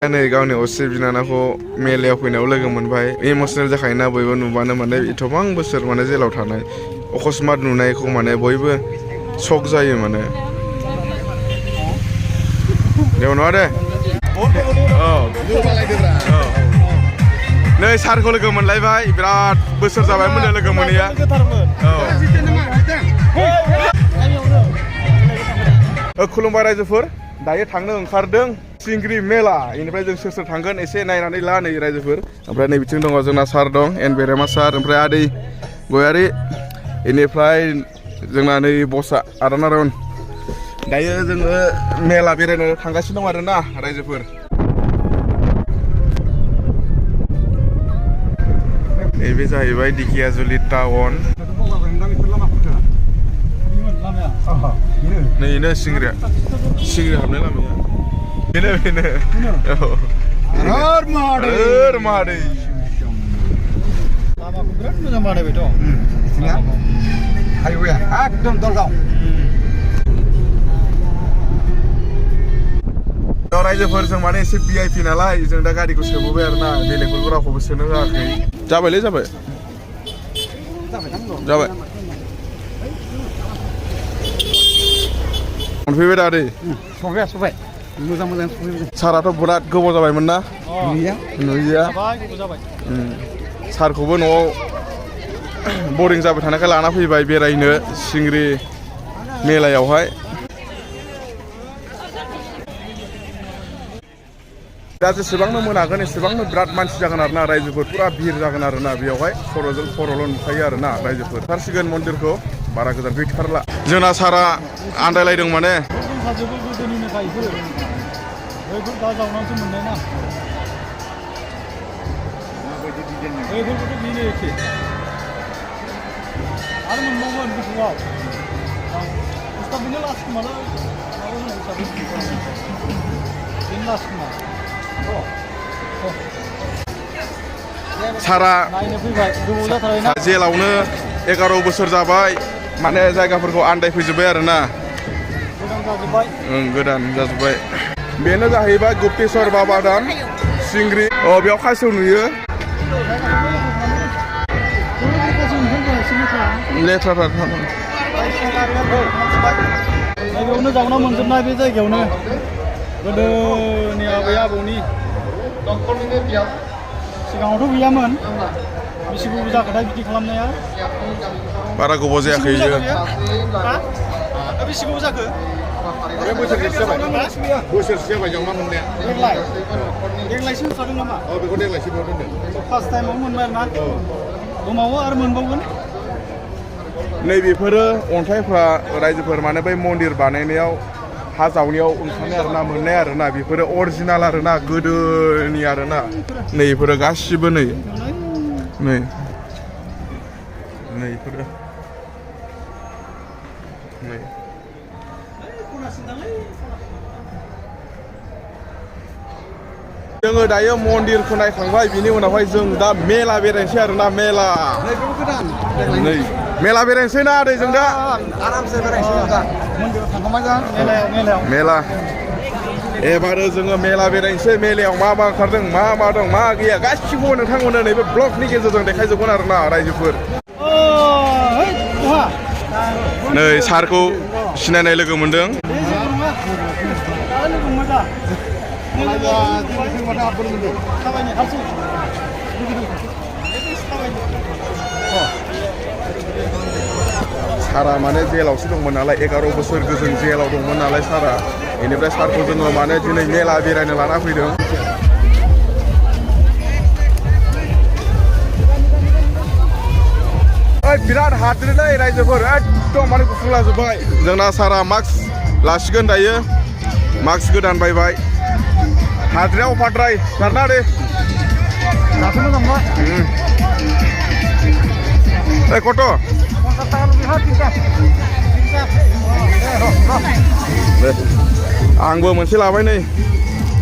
नै गावनि असे बिनानावखौ मेलायाव फैनायाव लोगो मोनबाय इमोसनेल जाखायोना बयबो नुबानो माने एथबां बोसोर माने जेलाव थानाय अकस्मात नुनायखौ माने बयबो शक जायो माने जेबो नङा दे नै सारखौ लोगो मोनलायबाय बिराद बोसोर जाबायमोन लोगो मोनैया खुलुमबाय रायजोफोर दायो थांनो ओंखारदों सिंग्रि मेला इनिफ्राय जों सोर सोर थांगोन एसे नायनानै ला नै रायजोफोर ओमफ्राय नै बिथिं दङ जोंना सार दं एन बेरेमा सार ओमफ्राय आदै गयारि इनिफ्राय जोंना नै बसा आदा नारायण दायो जोङो मेला बेरायनो थांगासिनो दं आरोना रायजोफोर नैबे जाहैबाय दिखियाजुलि टाउन नैनो सिंग्रि हाबनाय लामाया बेनो मादै लामाखौ बिराद मोजां बानायबायथ' हाइवेआ एकदम दलगाव रायजोफोर जों माने एसे भिआइपि नालाय जों दा गारिखौ सोबोबाय आरोना बेलेगफोरखौ रावखौबो सोनो होआखै जाबायलै जाबाय मोनफैबाय दा आदै सबाय मोजां सफैबाय साराथ' बिराद गोबाव जाबायमोन ना नुयैया सारखौबो न'आव बरिं जाबाय थानायखाय लाना फैबाय बेरायनो सिंग्रि मेलायावहाय दा जेसेबांनो मोनागोन एसेबांनो बिराद मानसि जागोन आरोना रायजोफोर पुरा भिर जागोन आरोना बेयावहाय खर'जों खर'ल' नुखायो आरोना रायजोफोर थारसिगोन मन्दिरखौ बारा गोजान गैथारला जोंना सारा आन्दायलायदों माने सारा जेलावनो 11 बोसोर जाबाय माने जायगाफोरखौ आन्दायफैजोब्बाय आरोना गोदान जाजोब्बाय बेनो जाहैबाय गुप्तेश्वर बाबा धाम सिंग्रि बेयाव खासेव नुयो लेथ्राथार जायगायावनो जावना मोनजोबनाय बे जायगायावनो गोदोनि आबै आबौनि सिगाङावथ' गैयामोन बेसे गोबाव जाखोथाय बिदि खालामनाया बारा गोबाव जायाखै बेसे गोबाव जाखो बोसोरसे जाबाय जावना मोननाया देग्लायसो होखादों नामा बेखौ देग्लायसो बेयाव दोनदों फार्स्ट टाइमाव मोनबाय ना दंबावो आरो मोनबावगोन नैबेफोरो अन्थाइफ्रा रायजोफोर माने बै मन्दिर बानायनायाव हा जावनायाव ओंखारनाय आरोना मोननाय आरोना बेफोरो अरिजिनाल आरोना गोदोनि आरोना नैफोरो गासिबो नै बेफोरो जोङो दायो मन्दिरखौ नायखांबाय बिनि उनावहाय जों दा मेला बेरायनोसै आरोना मेला नै मेला बेरायनोसै ना आदै जों दा आरामसे बेरायनोसै दा मन्दिराव थांखांबाय जों मेला एबारो जोङो मेला बेरायनोसै मेलायाव मा मा ओंखारदों मा दं मा गैया गासिखौबो नोंथांमोननो नैबे ब्लगनि गेजेरजों देखायजोबगोन आरोना रायजोफोर नै सारखौ सिनायनाय लोगो मोनदों सारा माने जेलावसो दंमोन नालाय 11 बोसोर गोजों जेलाव दंमोन नालाय सारा बेनिफ्राय सारखौ जोङो माने दिनै मेला बेरायनो लाना फैदों बिराद हाद्रिलै रायजोफोर एकदम माने गुफुर लाजोब्बाय जोंना सारा मास्क लासिगोन दायो मास्क गोदान बायबाय हाद्रिया अफाद्राय सारना दे कत' आंबो मोनसे लाबाय नै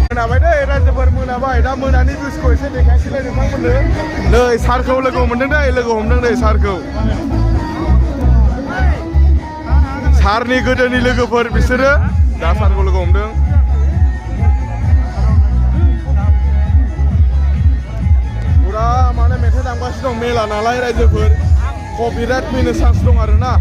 मोनाबाय दे रायजोफोर मोनाबाय दा मोनानि भिउसखौ एसे देखायसैलाय नोंथांमोननो नै सारखौ लोगो हमदों दै लोगो हमदों नै सारखौ सारनि गोदोनि लोगोफोर बिसोरो दा सारखौ लोगो हमदों मेला नालाय रायजोफोर कपिराइट फैनो चान्स दं आरोना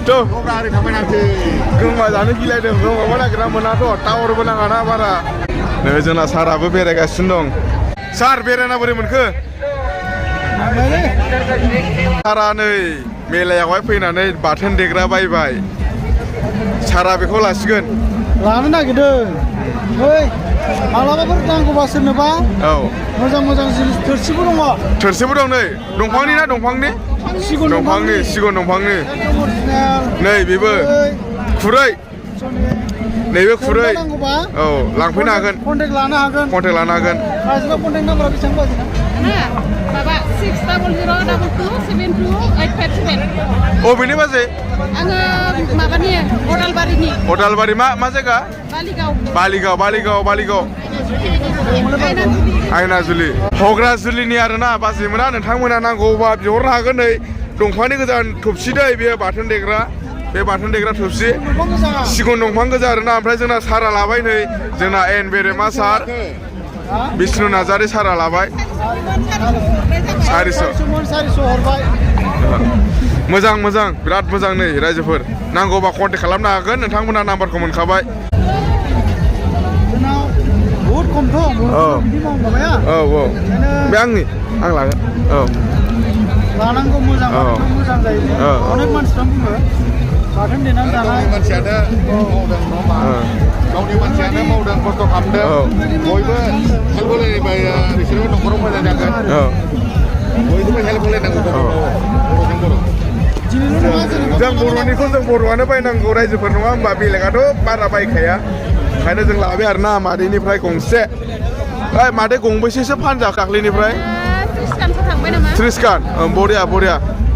tuh gema जानो गिलायदों गोमाबो नागिरना मोनाथ' टावारबो नाङाना बारा नै जोंना साराबो बेरायगासिनो दं सार बेरायना बोरै मोनखो सारा नै मेलायावहाय फैनानै बाथोन देग्रा बायबाय सारा बेखौ लासिगोन लानो नागिरदों ओइ मालाबाफोर नांगौबा सोरनोबा औ मोजां जिनिस थोरसिबो दङ थोरसिबो दं नै दंफांनि ना दंफांनि सिगुन दंफांनि नै बेबो खुरै नैबे खुरै औ लांफैनो हागोन कन्टेक्ट लानो हागोन बाजिबा कन्टेक्ट नाम्बारा बेसेबां बाजिना माबा 60022728587 अबेनि बाजै आङो माबानि अदालबारिनि मा जायगा बालिगाव आयनाजुलि हग्राजुलिनि आरोना बाजैमोना नोंथांमोना नांगौबा बिहरनो हागोन नै दंफांनि गोजान थबसि दै बेयो बाथोन देग्रा बे बाथोन देग्रा थबसि सिगुन दंफां गोजा आरोना ओमफ्राय जोंना सारा लाबाय नै जोंना एन बेरेमा सार बिष्णु नार्जारि सारा लाबाय 400 हरबाय मोजां बिराद मोजां नै रायजोफोर नांगौबा कन्टेक्ट खालामनो हागोन नोंथांमोना नाम्बारखौ मोनखाबाय बहुत खमथ' औ बे आं लागोन औ लानांगौ मोजां जायो अनेक मानसिफ्रा बुङो बाथोन देनानै जानाय मानसियानो गावनि मानसियानो मावदों खस्थ' खालामदों बयबो हेल्प होलायबाय बिसोरबो न'खराव मोजां जागोन बयबो हेल्प होलायनांगौ जों बर'निखौ जों बर'आनो बायनांगौ रायजोफोर नङा होमबा बेलेगाथ' बारा बायखाया ओंखायनो जों लाबाय आरोना मादैनिफ्राय गंसे मादै गंबेसेसो फानजा दाख्लैनिफ्राय 30 खान बरिया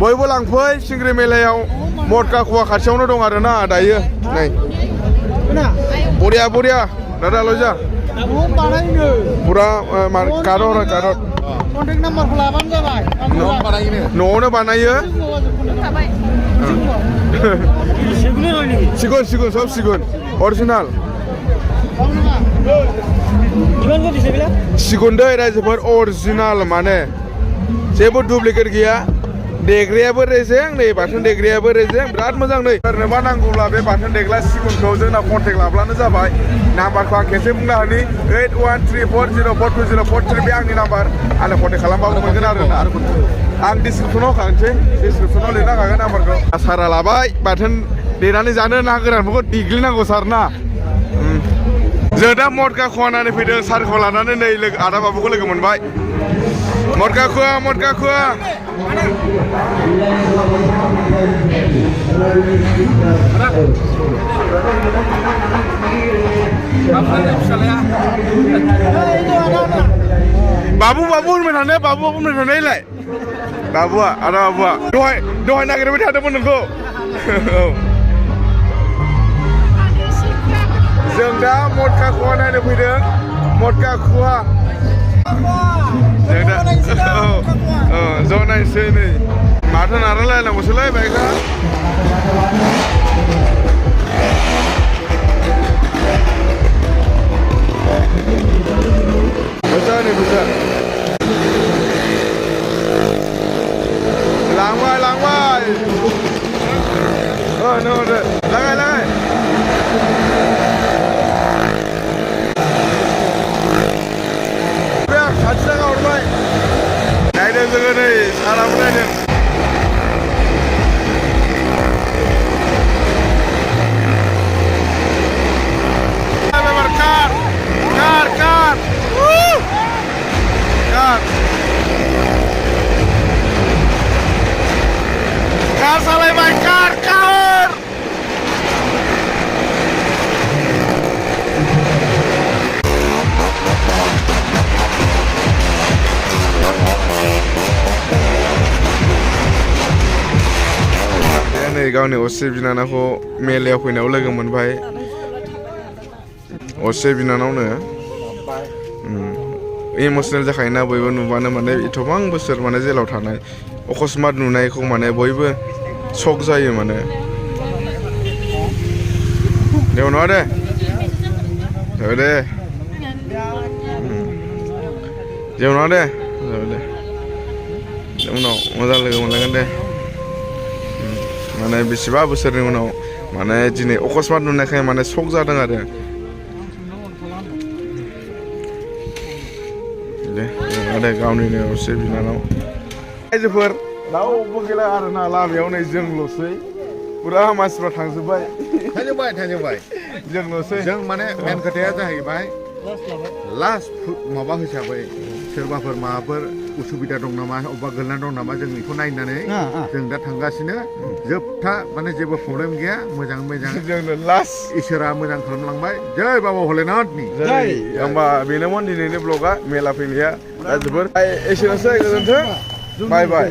बयबो लांफै सिंग्रि मेलायाव मटका कुवा खाथियावनो दं आरोना दायो नै बरिया दादा लजा पुरा कारत कन्टेक्ट नाम्बारखौ लाबानो जाबाय न'आवनो बानायो सिगुन सब सिगुन अरिजिनाल सिगुन दै रायजोफोर अरिजिनाल माने जेबो डुप्लिकेट गैया देग्रायाबो रेजें नै बाथोन देग्रायाबो रेजें बिराद मोजां नै सोरनोबा नांगौब्ला बे बाथोन देग्रा सिगुनखौ जोंना कन्टेक्ट लाब्लानो जाबाय नाम्बारखौ आं खेबसे बुंनो हानि 8134042043 बे आंनि नाम्बार आंनो कन्टेक्ट खालामबाबो मोनगोन आरोना आं डिसक्रिपसनाव होखानोसै डिसक्रिपसनाव लिरना होखागोन नाम्बारखौ सारा लाबाय बाथोन देनानै जानो ना गोरानफोरखौ देग्लिनांगौ सार ना जों दा मटका खुवानानै फैदों सारखौ लानानै नै आदा बाबुखौ लोगो मोनबाय मटका खुवा बाबु होनबाय थानायलाय बाबुआ आदा बाबुआ दहाय नागिरबाय थादोंमोन नोंखौ औ जों दा मटका खुवा नायनो फैदों मटका खुवा जों दा ज' नायनोसै नै माथो नारलायनांगौसोलै बाइकआ फैसा लांबाय लागाय खाथि जागा हरबाय नायदों जोङो नै साराबो नायदों कार सालायबाय कार गावनि असे बिनानावखौ मेलायाव फैनायाव लोगो मोनबाय असे बिनानावनो इमसनेल जाखायोना बयबो नुबानो माने एथबां बोसोर माने जेलाव थानाय अकस्मात नुनायखौ माने बयबो शक जायो माने जेबो नङा दे दे जेबो नङा दे उनाव मोजां लोगो मोनलांगोन दे माने बेसेबा बोसोरनि उनाव माने दिनै अकस्मात नुनायखाय माने शक जादों आरो दे गावनिनो असे बिनानाव आइजोफोर रावबो गैला आरोना लामायाव नै जोंल'सै पुरा मानसिफ्रा थांजोब्बाय जोंल'सै जों माने मेन खोथाया जाहैबाय लास्ट माबा हिसाबै सोरबाफोर माबाफोर उसुबिदा दं नामा अबेबा गोलैना दं नामा जों बेखौ नायनानै जों दा थांगासिनो जोबथा माने जेबो प्रब्लेम गैया मोजाङै मोजां जोंनो लास्ट इसोरा मोजां खालामलांबाय जय बाबा भलेनाथनि होमबा बेनोमोन दिनैनि ब्लगा मेला फैनाया दा जोबोर एसेनोसै गोजोन्थों बाय बाय